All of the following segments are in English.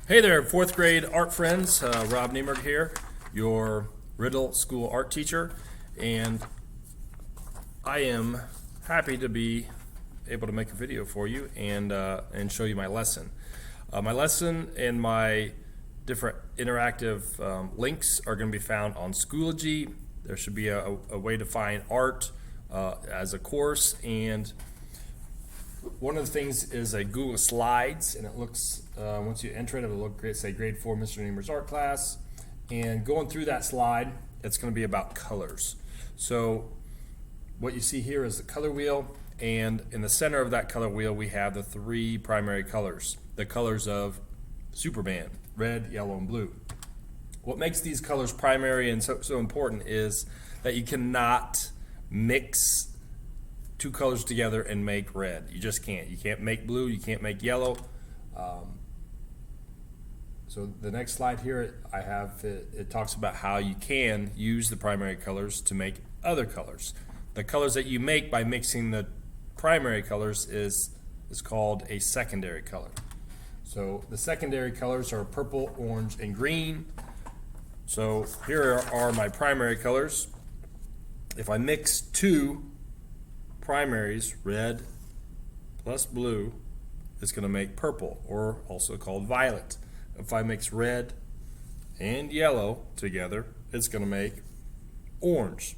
Hey there, fourth grade art friends. Rob Niemerg here, your Riddle School art teacher, and I am happy to be able to make a video for you and show you my lesson. My lesson and my different interactive links are going to be found on Schoology. There should be a way to find art as a course, and one of the things is a Google Slides, and it looks, once you enter it, it'll look great, say grade 4 Mr. Niemerg's art class. And going through that slide, it's going to be about colors. So what you see here is the color wheel, and in the center of that color wheel we have the three primary colors, the colors of Superman: red, yellow, and blue. What makes these colors primary and so important is that you cannot mix two colors together and make red. You just can't. You can't make blue, you can't make yellow. So the next slide here, I have it talks about how you can use the primary colors to make other colors. The colors that you make by mixing the primary colors is called a secondary color. So the secondary colors are purple, orange, and green. So here are my primary colors. If I mix two primaries, red plus blue, is going to make purple, or also called violet. If I mix red and yellow together, it's going to make orange.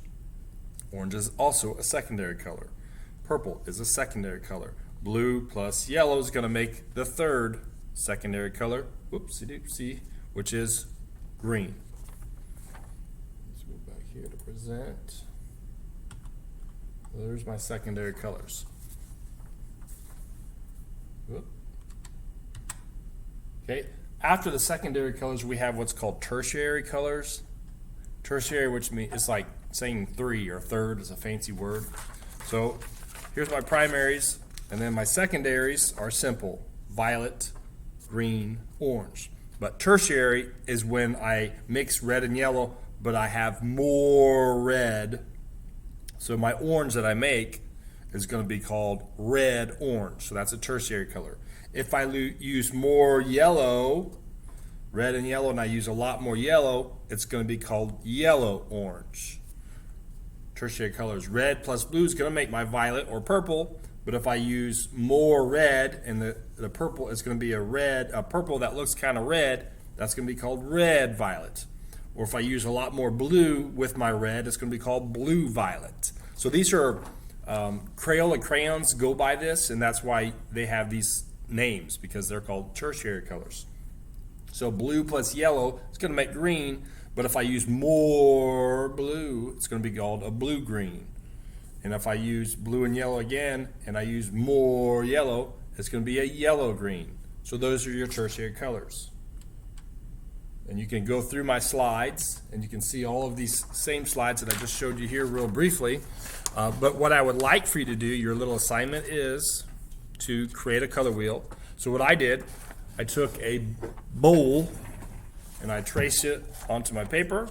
Orange is also a secondary color. Purple is a secondary color. Blue plus yellow is going to make the third secondary color, whoopsie-doopsie, which is green. Let's move back here to present. There's my secondary colors. Okay, after the secondary colors we have what's called tertiary colors. Tertiary, which means it's like saying three or third, is a fancy word. So here's my primaries, and then my secondaries are simple: violet, green, orange. But tertiary is when I mix red and yellow, but I have more red. So my orange that I make is going to be called red-orange. So that's a tertiary color. If I use more yellow, red and yellow, and I use a lot more yellow, it's going to be called yellow-orange. Tertiary colors. Red plus blue is going to make my violet or purple, but if I use more red and the purple is going to be a purple that looks kind of red, that's going to be called red-violet. Or if I use a lot more blue with my red, it's going to be called blue-violet. So these are Crayola crayons go by this, and that's why they have these names, because they're called tertiary colors. So blue plus yellow is going to make green, but if I use more blue, it's going to be called a blue-green. And if I use blue and yellow again, and I use more yellow, it's going to be a yellow-green. So those are your tertiary colors. And you can go through my slides, and you can see all of these same slides that I just showed you here real briefly. But what I would like for you to do, your little assignment, is to create a color wheel. So what I did, I took a bowl and I traced it onto my paper.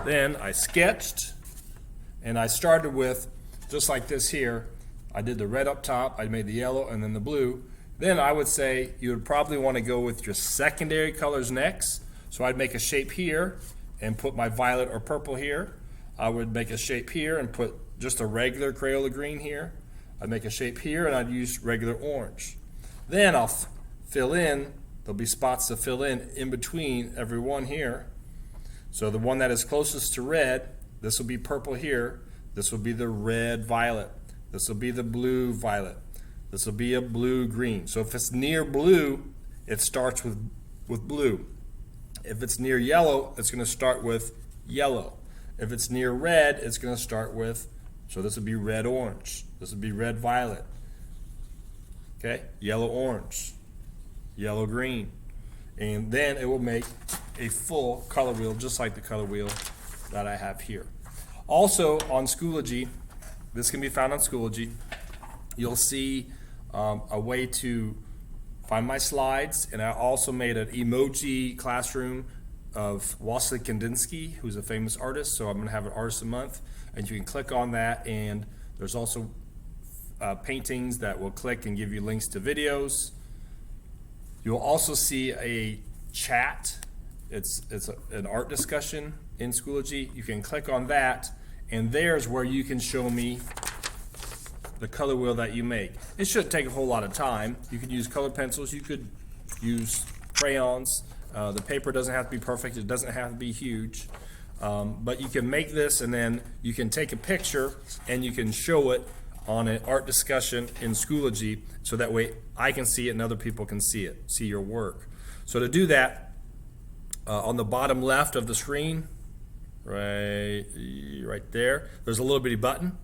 Then I sketched, and I started with, just like this here, I did the red up top, I made the yellow, and then the blue. Then I would say you would probably want to go with your secondary colors next. So I'd make a shape here and put my violet or purple here. I would make a shape here and put just a regular Crayola green here. I'd make a shape here and I'd use regular orange. Then I'll fill in, there'll be spots to fill in between every one here. So the one that is closest to red, this will be purple here. This will be the red violet. This will be the blue violet. This will be a blue green. So if it's near blue, it starts with blue. If it's near yellow, it's going to start with yellow. If it's near red, it's going to start with, so this would be red-orange. This would be red-violet. Okay, yellow-orange, yellow-green. And then it will make a full color wheel, just like the color wheel that I have here. Also on Schoology, this can be found on Schoology, you'll see a way to find my slides, and I also made an emoji classroom of Wassily Kandinsky, who's a famous artist, so I'm going to have an artist a month, and you can click on that, and there's also paintings that will click and give you links to videos. You'll also see a chat. It's an art discussion in Schoology. You can click on that, and there's where you can show me the color wheel that you make. It shouldn't take a whole lot of time. You could use colored pencils. You could use crayons. The paper doesn't have to be perfect. It doesn't have to be huge. But you can make this, and then you can take a picture and you can show it on an art discussion in Schoology, so that way I can see it and other people can see it, see your work. So to do that, on the bottom left of the screen, right there, there's a little bitty button.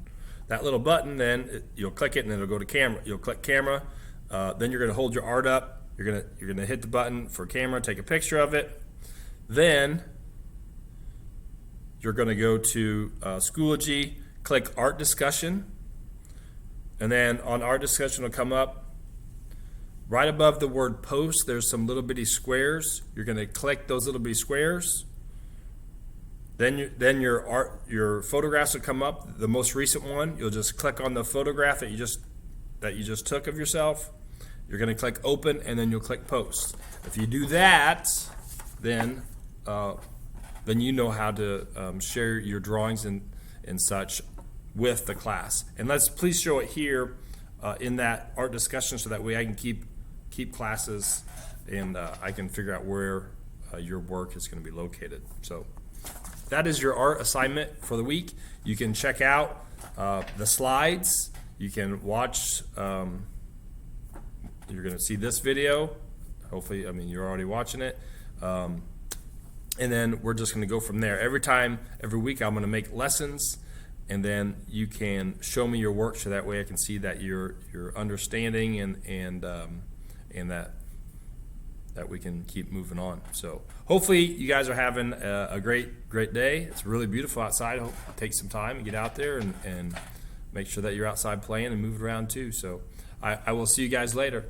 That little button, then you'll click it and it'll go to camera. You'll click camera, then you're gonna hold your art up. You're gonna hit the button for camera, take a picture of it. Then you're gonna go to Schoology, click art discussion, and then on art discussion will come up. Right above the word post, there's some little bitty squares. You're gonna click those little bitty squares. Then your photographs will come up. The most recent one, you'll just click on the photograph that you just took of yourself. You're going to click open, and then you'll click post. If you do that, then you know how to share your drawings and such with the class. And please show it here in that art discussion, so that way I can keep classes, and I can figure out where your work is going to be located. So that is your art assignment for the week. You can check out the slides. You can watch. You're going to see this video. Hopefully, I mean, you're already watching it. And then we're just going to go from there. Every week, I'm going to make lessons, and then you can show me your work, so that way I can see that you're understanding and that we can keep moving on. So hopefully you guys are having a great day. It's really beautiful outside. I hope you take some time and get out there and make sure that you're outside playing and moving around too. So I will see you guys later.